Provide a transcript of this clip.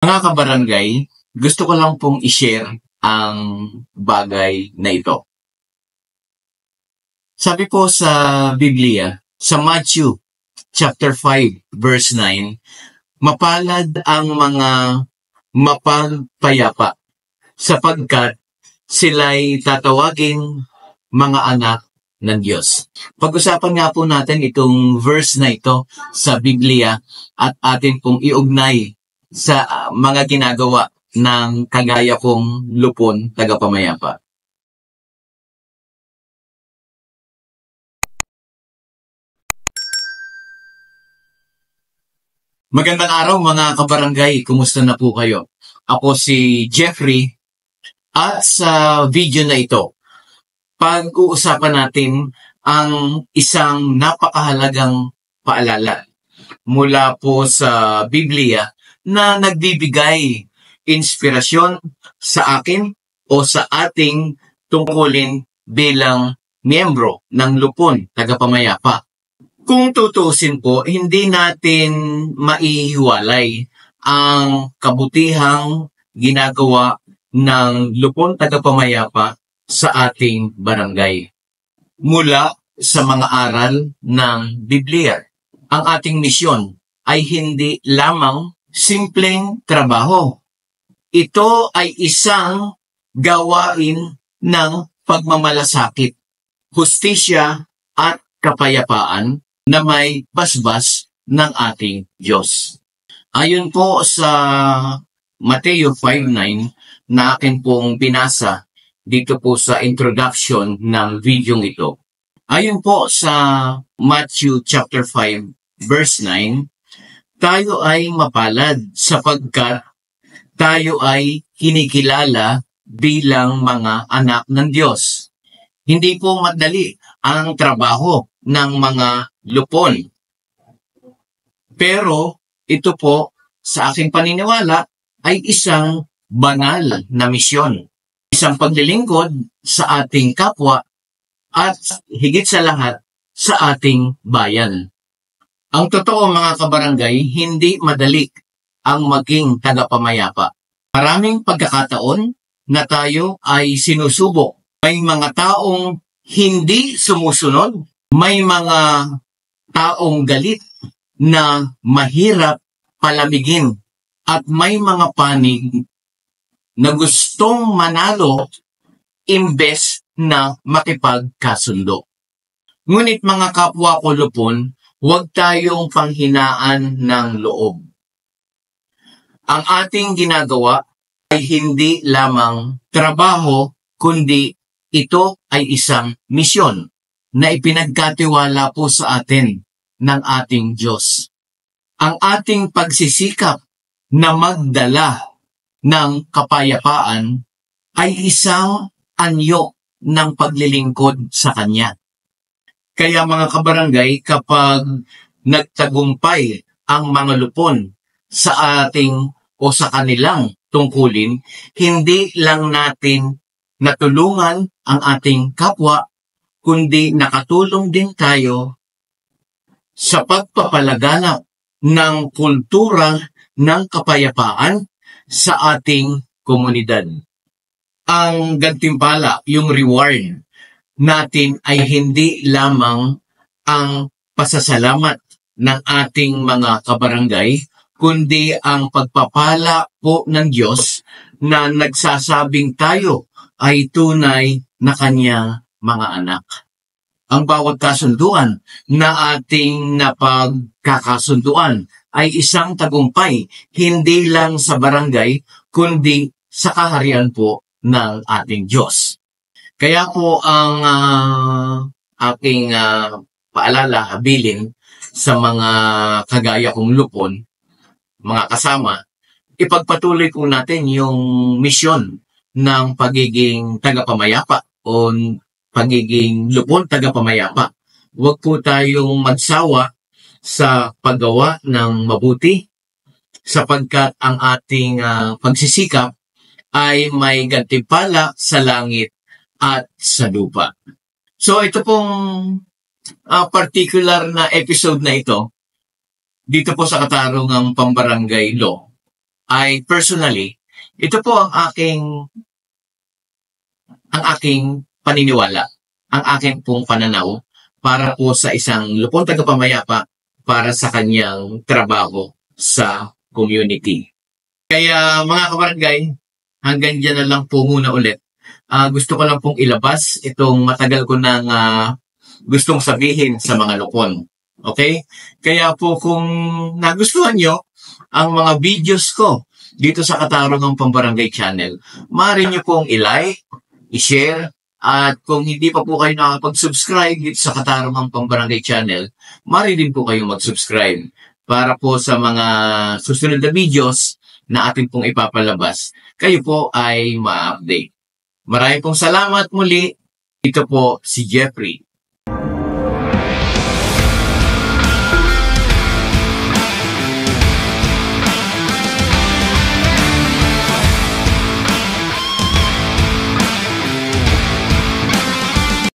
Mga kabarangay, gusto ko lang pong i-share ang bagay na ito. Sabi po sa Biblia, sa Matthew chapter 5 verse 9, mapalad ang mga mapagpayapa sapagkat sila'y tatawaging mga anak ng Diyos. Pag-usapan nga po natin itong verse na ito sa Biblia at atin pong iugnay sa mga ginagawa ng kagaya kong lupon tagapamayapa. Magandang araw mga kabarangay, kumusta na po kayo? Ako si Jeffrey at sa video na ito, pag-uusapan natin ang isang napakahalagang paalala mula po sa Biblia na nagbibigay inspirasyon sa akin o sa ating tungkulin bilang miyembro ng lupon tagapamayapa. Kung tutuusin po, hindi natin maihiwalay ang kabutihang ginagawa ng lupon tagapamayapa sa ating barangay. Mula sa mga aral ng Biblia, ang ating misyon ay hindi lamang simpleng trabaho. Ito ay isang gawain ng pagmamalasakit, hustisya at kapayapaan na may basbas ng ating Diyos. Ayon po sa Mateo 5:9 na akin pong binasa dito po sa introduction ng video ito. Ayon po sa Matthew chapter 5 verse 9, tayo ay mapalad sapagkat tayo ay kinikilala bilang mga anak ng Diyos. Hindi po madali ang trabaho ng mga lupon. Pero ito po sa aking paniniwala ay isang banal na misyon. Isang paglilingkod sa ating kapwa at higit sa lahat sa ating bayan. Ang totoo mga kabarangay, hindi madali ang maging tagapamayapa. Maraming pagkakataon na tayo ay sinusubok. May mga taong hindi sumusunod. May mga taong galit na mahirap palamigin. At may mga panig na gustong manalo imbes na makipagkasundo. Ngunit mga kapwa ko lupon, huwag tayong panghinaan ng loob. Ang ating ginagawa ay hindi lamang trabaho, kundi ito ay isang misyon na ipinagkatiwala po sa atin ng ating Diyos. Ang ating pagsisikap na magdala ng kapayapaan ay isang anyo ng paglilingkod sa Kanya. Kaya mga kabarangay, kapag nagtagumpay ang mga lupon sa ating o sa kanilang tungkulin, hindi lang natin natulungan ang ating kapwa, kundi nakatulong din tayo sa pagpapalaganap ng kultura ng kapayapaan sa ating komunidad. Ang gantimpala, yung reward natin ay hindi lamang ang pasasalamat ng ating mga kabarangay, kundi ang pagpapala po ng Diyos na nagsasabing tayo ay tunay na Kanyang mga anak. Ang bawat kasunduan na ating napagkakasunduan ay isang tagumpay, hindi lang sa barangay, kundi sa kaharian po ng ating Diyos. Kaya po ang aking paalala, habilin sa mga kagaya kong lupon, mga kasama, ipagpatuloy po natin yung misyon ng pagiging tagapamayapa o pagiging lupon tagapamayapa. Huwag po tayong magsawa sa paggawa ng mabuti sapagkat ang ating pagsisikap ay may gantimpala sa langit at sa lupa. So ito pong particular na episode na ito, dito po sa Katarungang Pambarangay Law, ay personally, ito po ang aking paniniwala, ang aking pong pananaw para po sa isang lupon tagapamayapa para sa kanyang trabaho sa community. Kaya mga kabarangay, hanggang dyan na lang po muna ulit. Gusto ko lang pong ilabas itong matagal ko nang gustong sabihin sa mga lupon. Okay? Kaya po kung nagustuhan nyo ang mga videos ko dito sa Katarungang Pambarangay Channel, maaari nyo pong i-like, i-share, at kung hindi pa po kayo nakapag-subscribe dito sa Katarungang Pambarangay Channel, maaari din po kayong mag-subscribe para po sa mga susunod na videos na ating pong ipapalabas, kayo po ay ma-update. Maraming pong salamat muli. Ito po si Jeffrey.